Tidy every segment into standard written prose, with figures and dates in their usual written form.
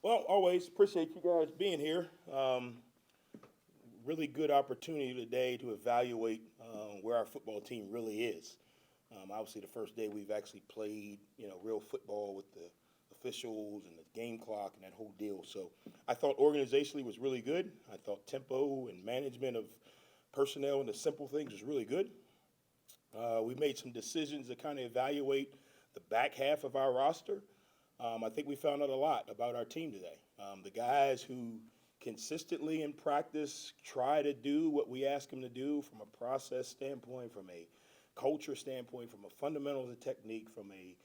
Well, always appreciate you guys being here. Really good opportunity today to evaluate where our football team really is. Obviously, the first day we've actually played, real football with the officials and the game clock and that whole deal. So I thought organizationally was really good. I thought tempo and management of personnel and the simple things was really good. We made some decisions to kind of evaluate the back half of our roster. I think we found out a lot about our team today. The guys who consistently in practice try to do what we ask them to do from a process standpoint, from a culture standpoint, from a fundamentals and technique, from a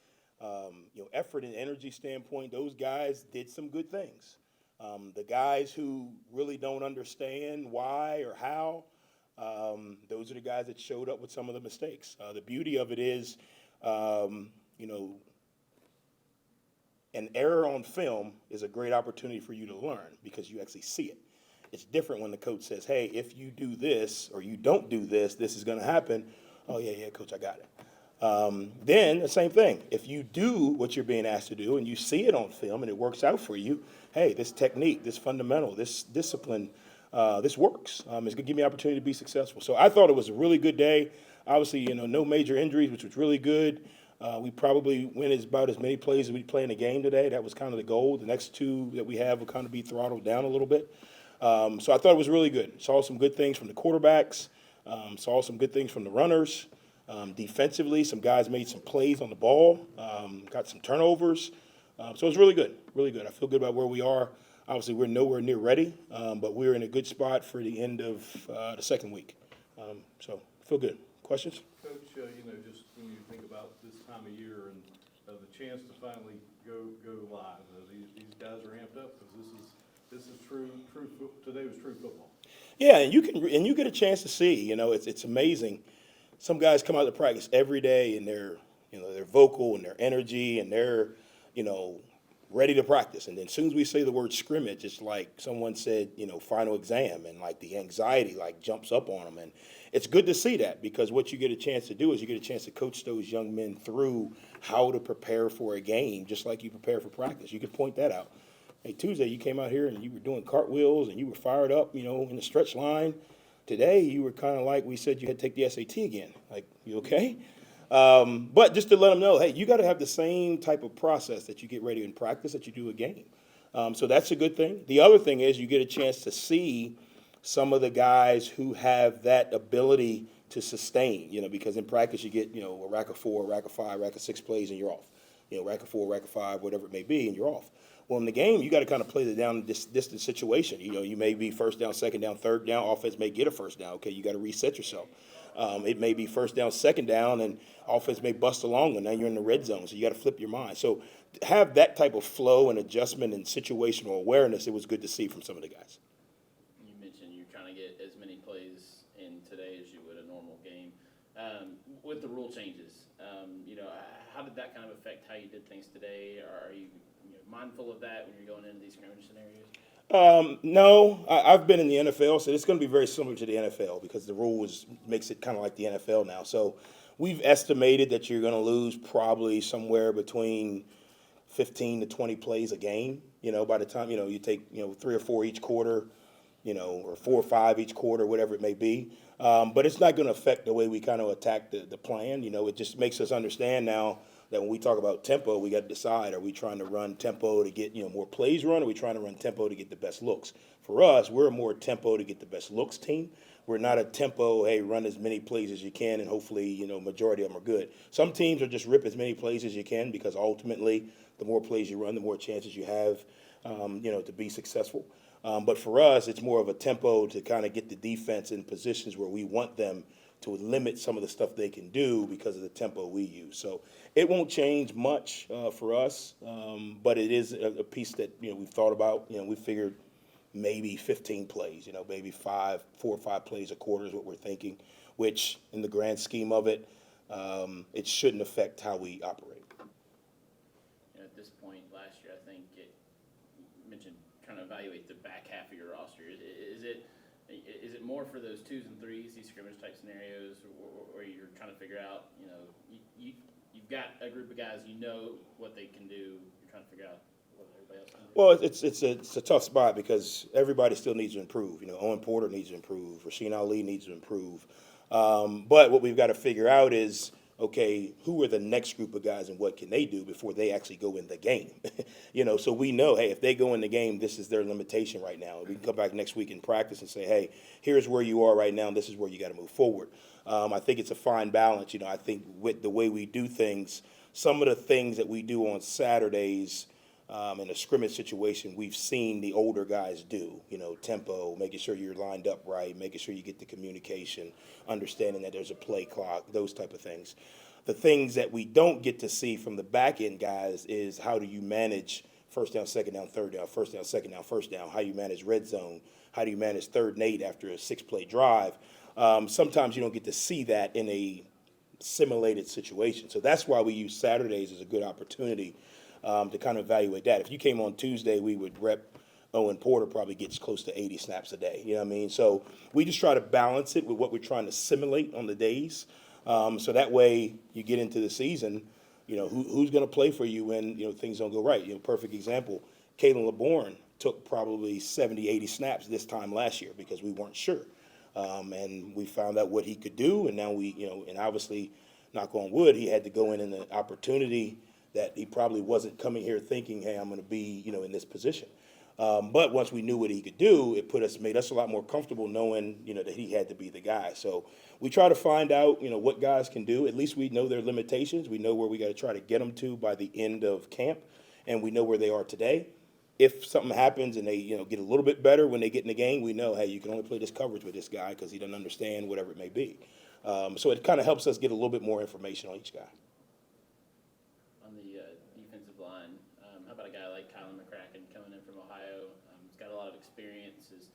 effort and energy standpoint, those guys did some good things. The guys who really don't understand why or how, those are the guys that showed up with some of the mistakes. The beauty of it is, an error on film is a great opportunity for you to learn because you actually see it. It's different when the coach says, hey, if you do this or you don't do this, this is going to happen. Oh, yeah, coach, I got it. Then the same thing. If you do what you're being asked to do and you see it on film and it works out for you, hey, this technique, this fundamental, this discipline, this works. It's going to give me an opportunity to be successful. So I thought it was a really good day. Obviously, no major injuries, which was really good. We probably win about as many plays as we play in a game today. That was kind of the goal. The next two that we have will kind of be throttled down a little bit. So I thought it was really good. Saw some good things from the quarterbacks. Saw some good things from the runners. Defensively, some guys made some plays on the ball. Got some turnovers. So it was really good, really good. I feel good about where we are. Obviously, we're nowhere near ready, but we're in a good spot for the end of the second week. So I feel good. Questions? Coach, just when you think about this time of year and the chance to finally go live, these guys are amped up because this is true. Today was true football. Yeah, and you get a chance to see. It's amazing. Some guys come out to practice every day and they're vocal and their energy and they're ready to practice. And then as soon as we say the word scrimmage, it's like someone said, final exam, and like the anxiety jumps up on them. And it's good to see that because what you get a chance to do is you get a chance to coach those young men through how to prepare for a game, just like you prepare for practice. You can point that out. Hey, Tuesday you came out here and you were doing cartwheels and you were fired up, in the stretch line. Today you were kind of like we said you had to take the SAT again. Like, you okay? But just to let them know, hey, you got to have the same type of process that you get ready in practice that you do a game. So that's a good thing. The other thing is you get a chance to see some of the guys who have that ability to sustain, because in practice you get, a rack of 4, a rack of 5, rack of 6 plays and you're off. Rack of 4, rack of 5, whatever it may be, and you're off. Well, in the game, you got to kind of play the down distance situation. You may be first down, second down, third down. Offense may get a first down. Okay, you got to reset yourself. It may be first down, second down, and offense may bust along, and now you're in the red zone. So you got to flip your mind. So to have that type of flow and adjustment and situational awareness, it was good to see from some of the guys. You mentioned you're trying to get as many plays in today as you would a normal game. With the rule changes, how did that kind of affect how you did things today? Are you mindful of that when you're going into these scrimmage scenarios? No, I've been in the NFL, so it's going to be very similar to the NFL because the rule makes it kind of like the NFL now. So we've estimated that you're going to lose probably somewhere between 15 to 20 plays a game, by the time, you take, 3 or 4 each quarter, or 4 or 5 each quarter, whatever it may be. But it's not going to affect the way we kind of attack the plan. It just makes us understand now that when we talk about tempo, we got to decide, are we trying to run tempo to get, more plays run, or are we trying to run tempo to get the best looks? For us, we're a more tempo to get the best looks team. We're not a tempo, hey, run as many plays as you can, and hopefully, majority of them are good. Some teams are just rip as many plays as you can because ultimately, the more plays you run, the more chances you have, to be successful. But for us, it's more of a tempo to kind of get the defense in positions where we want them to limit some of the stuff they can do because of the tempo we use. So it won't change much for us, but it is a piece that we've thought about. We figured maybe 15 plays, maybe 4 or 5 plays a quarter is what we're thinking, which in the grand scheme of it, it shouldn't affect how we operate. At this point last year, I think you mentioned trying to evaluate the back half of your roster. Is it more for those 2s and 3s, these scrimmage type scenarios, or you're trying to figure out, you've got a group of guys, what they can do. You're trying to figure out what everybody else can do? Well, it's a tough spot because everybody still needs to improve. You know, Owen Porter needs to improve. Rasheen Ali needs to improve. But what we've got to figure out is, okay, who are the next group of guys and what can they do before they actually go in the game? You know, so we know, hey, if they go in the game, this is their limitation right now. We can come back next week in practice and say, hey, here's where you are right now, and this is where you got to move forward. I think it's a fine balance. You know, I think with the way we do things, some of the things that we do on Saturdays in a scrimmage situation, we've seen the older guys do, you know, tempo, making sure you're lined up right, making sure you get the communication, understanding that there's a play clock, those type of things. The things that we don't get to see from the back end guys is how do you manage first down, second down, third down, first down, second down, first down, how you manage red zone, how do you manage 3rd and 8 after a 6-play drive. Sometimes you don't get to see that in a simulated situation. So that's why we use Saturdays as a good opportunity to kind of evaluate that. If you came on Tuesday, we would rep Owen Porter probably gets close to 80 snaps a day. You know what I mean? So we just try to balance it with what we're trying to simulate on the days. So that way you get into the season, you know, who's going to play for you when, you know, things don't go right. You know, perfect example, Kalen LeBourne took probably 70, 80 snaps this time last year because we weren't sure. And we found out what he could do, and now we, you know, and obviously, knock on wood, he had to go in an opportunity that he probably wasn't coming here thinking, hey, I'm going to be, you know, in this position. But once we knew what he could do, it made us a lot more comfortable knowing, you know, that he had to be the guy. So we try to find out, you know, what guys can do. At least we know their limitations. We know where we got to try to get them to by the end of camp, and we know where they are today. If something happens and they, you know, get a little bit better when they get in the game, we know, hey, you can only play this coverage with this guy because he doesn't understand whatever it may be. So it kind of helps us get a little bit more information on each guy. On the defensive line, how about a guy like Kylan McCracken coming in from Ohio? He's got a lot of experiences.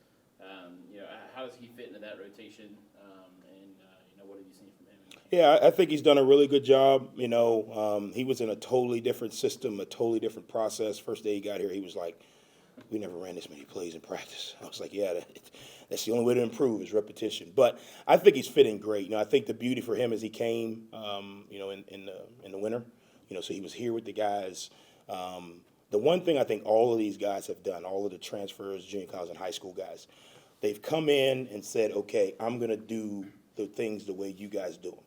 You know, how does he fit into that rotation? And you know, what have you seen from him? Yeah, I think he's done a really good job. You know, he was in a totally different system, a totally different process. First day he got here, he was like, we never ran this many plays in practice. I was like, yeah, that's the only way to improve is repetition. But I think he's fitting great. You know, I think the beauty for him is he came, you know, in the winter. You know, so he was here with the guys. The one thing I think all of these guys have done, all of the transfers, junior college and high school guys, they've come in and said, okay, I'm going to do the things the way you guys do them.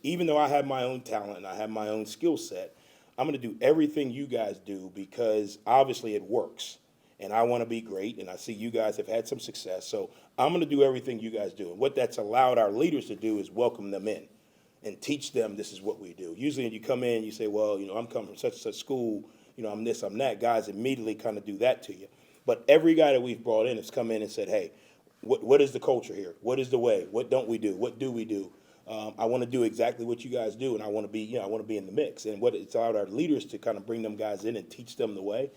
Even though I have my own talent and I have my own skill set, I'm going to do everything you guys do because obviously it works. And I want to be great, and I see you guys have had some success. So I'm going to do everything you guys do. And what that's allowed our leaders to do is welcome them in and teach them this is what we do. Usually when you come in, you say, well, you know, I'm coming from such and such school, you know, I'm this, I'm that. Guys immediately kind of do that to you. But every guy that we've brought in has come in and said, hey, what is the culture here? What is the way? What don't we do? What do we do? I want to do exactly what you guys do, and I want to be, you know, I want to be in the mix. And what it's allowed our leaders to kind of bring them guys in and teach them the way.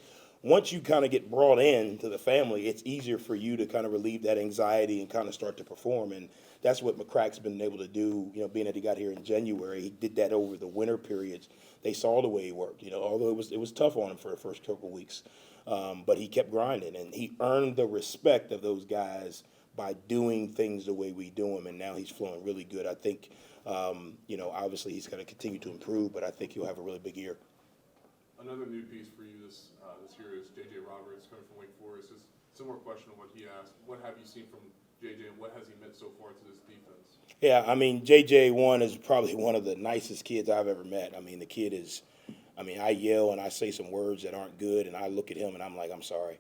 Once you kind of get brought in to the family, it's easier for you to kind of relieve that anxiety and kind of start to perform. And that's what McCrack's been able to do, you know, being that he got here in January. He did that over the winter periods. They saw the way he worked, you know, although it was tough on him for the first couple of weeks. But he kept grinding, and he earned the respect of those guys by doing things the way we do them, and now he's flowing really good. I think, you know, obviously he's going to continue to improve, but I think he'll have a really big year. Another new piece for you this year is J.J. Roberts coming from Wake Forest. It's a similar question to what he asked. What have you seen from J.J. and what has he meant so far to this defense? Yeah, I mean, J.J. is probably one of the nicest kids I've ever met. I mean, the kid is, I mean, I yell and I say some words that aren't good, and I look at him and I'm like, I'm sorry.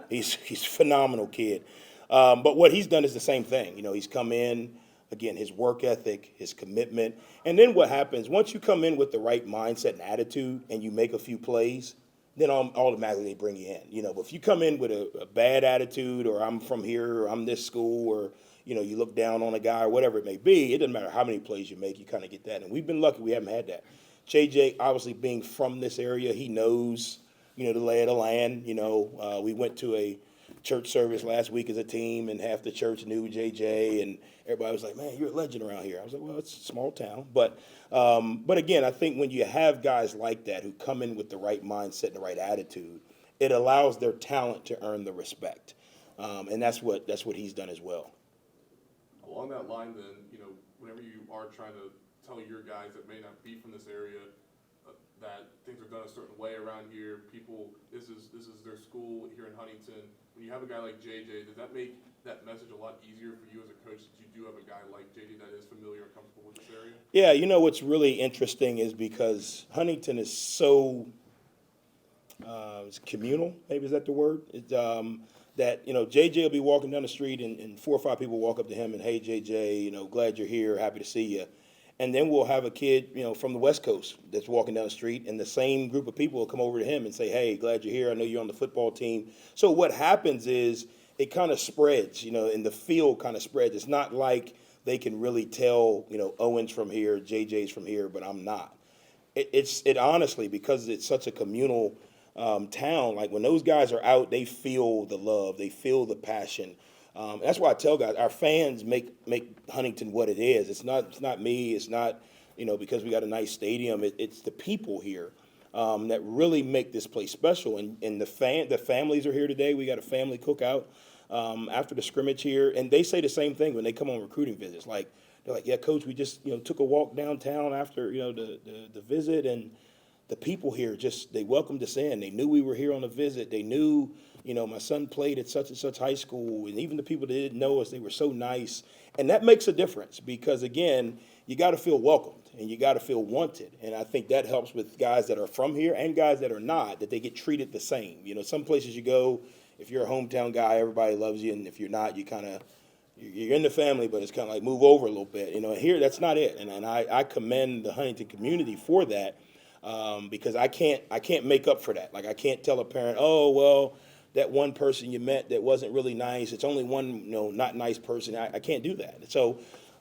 He's a phenomenal kid. But what he's done is the same thing. You know, he's come in, again, his work ethic, his commitment. And then what happens, once you come in with the right mindset and attitude and you make a few plays, then automatically they bring you in. You know, but if you come in with a bad attitude, or I'm from here, or I'm this school, or, you know, you look down on a guy or whatever it may be, it doesn't matter how many plays you make, you kind of get that. And we've been lucky we haven't had that. JJ, obviously being from this area, he knows, you know, the lay of the land. You know, we went to a church service last week as a team, and half the church knew JJ, and everybody was like, man, you're a legend around here. I was like, well, it's a small town. But again, I think when you have guys like that who come in with the right mindset and the right attitude, it allows their talent to earn the respect. And that's what he's done as well. Along that line, then, you know, whenever you are trying to tell your guys that may not be from this area, that things are done a certain way around here. People, this is their school here in Huntington. When you have a guy like JJ, does that make that message a lot easier for you as a coach that you do have a guy like JJ that is familiar and comfortable with this area? Yeah, you know what's really interesting is because Huntington is so it's communal, maybe is that the word? That, you know, JJ will be walking down the street and 4 or 5 people walk up to him and, hey, JJ, you know, glad you're here, happy to see you. And then we'll have a kid, you know, from the West Coast that's walking down the street, and the same group of people will come over to him and say, hey, glad you're here, I know you're on the football team. So what happens is it kind of spreads, you know, and the field kind of spreads. It's not like they can really tell, you know, Owen's from here, JJ's from here, but I'm not. It honestly, because it's such a communal town, like when those guys are out, they feel the love, they feel the passion. That's why I tell guys, our fans make Huntington what it is. It's not me. It's not, you know, because we got a nice stadium. It's the people here that really make this place special. And the families are here today. We got a family cookout after the scrimmage here, and they say the same thing when they come on recruiting visits. Like they're like, yeah, coach, we just, you know, took a walk downtown after, you know, the visit, and the people here just, they welcomed us in. They knew we were here on a visit. They knew, you know, my son played at such and such high school, and even the people that didn't know us, they were so nice. And that makes a difference because, again, you got to feel welcomed and you got to feel wanted. And I think that helps with guys that are from here and guys that are not, that they get treated the same. You know, some places you go, if you're a hometown guy, everybody loves you, and if you're not, you kind of, you're in the family, but it's kind of like move over a little bit. You know, here, that's not it. And I commend the Huntington community for that. Because I can't make up for that. Like, I can't tell a parent, oh, well, that one person you met that wasn't really nice, it's only one, you know, not nice person. I can't do that. So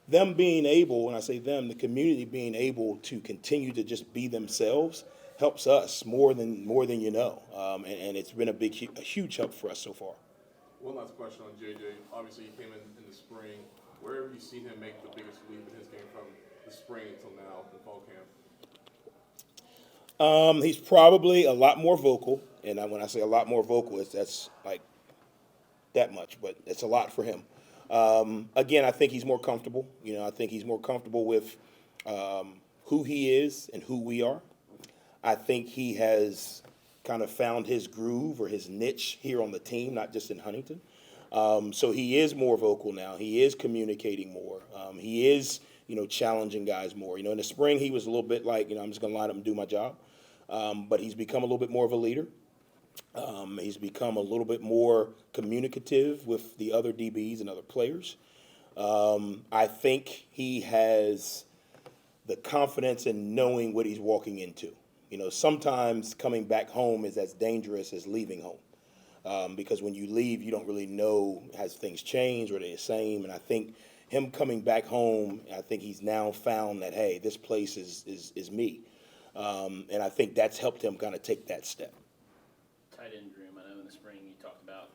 them being able, when I say them, the community being able to continue to just be themselves helps us more than you know. And it's been a huge help for us so far. One last question on JJ. Obviously, he came in the spring. Where have you seen him make the biggest leap in his game from the spring until now in fall camp? He's probably a lot more vocal, and when I say a lot more vocal, that's like that much, but it's a lot for him. Again, I think he's more comfortable. You know, I think he's more comfortable with who he is and who we are. I think he has kind of found his groove or his niche here on the team, not just in Huntington. So he is more vocal now. He is communicating more. He is, you know, challenging guys more. You know, in the spring, he was a little bit like, you know, I'm just going to line up and do my job. But he's become a little bit more of a leader. He's become a little bit more communicative with the other DBs and other players. I think he has the confidence in knowing what he's walking into. You know, sometimes coming back home is as dangerous as leaving home. Because when you leave, you don't really know, has things changed or they're the same. And I think him coming back home, I think he's now found that, hey, this place is me. And I think that's helped him kind of take that step. Tight end room, I know in the spring you talked about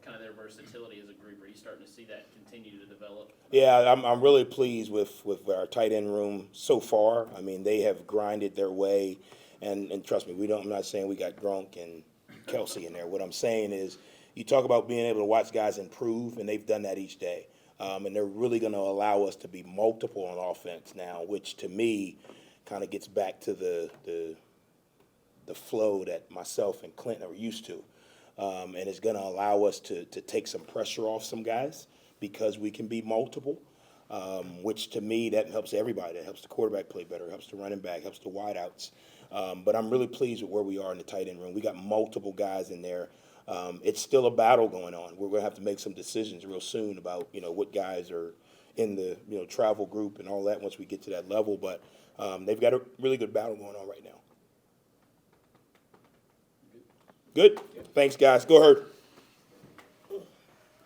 kind of their versatility as a group. Are you starting to see that continue to develop? Yeah, I'm really pleased with our tight end room so far. I mean, they have grinded their way, and trust me, I'm not saying we got Gronk and Kelsey in there. What I'm saying is, you talk about being able to watch guys improve, and they've done that each day. And they're really going to allow us to be multiple on offense now, which to me kind of gets back to the flow that myself and Clinton are used to. And it's going to allow us to take some pressure off some guys because we can be multiple, which to me, that helps everybody. That helps the quarterback play better, helps the running back, helps the wideouts. But I'm really pleased with where we are in the tight end room. We got multiple guys in there. It's still a battle going on. We're going to have to make some decisions real soon about, you know, what guys are in the, you know, travel group and all that once we get to that level. But they've got a really good battle going on right now. Good? Thanks, guys. Go Herd.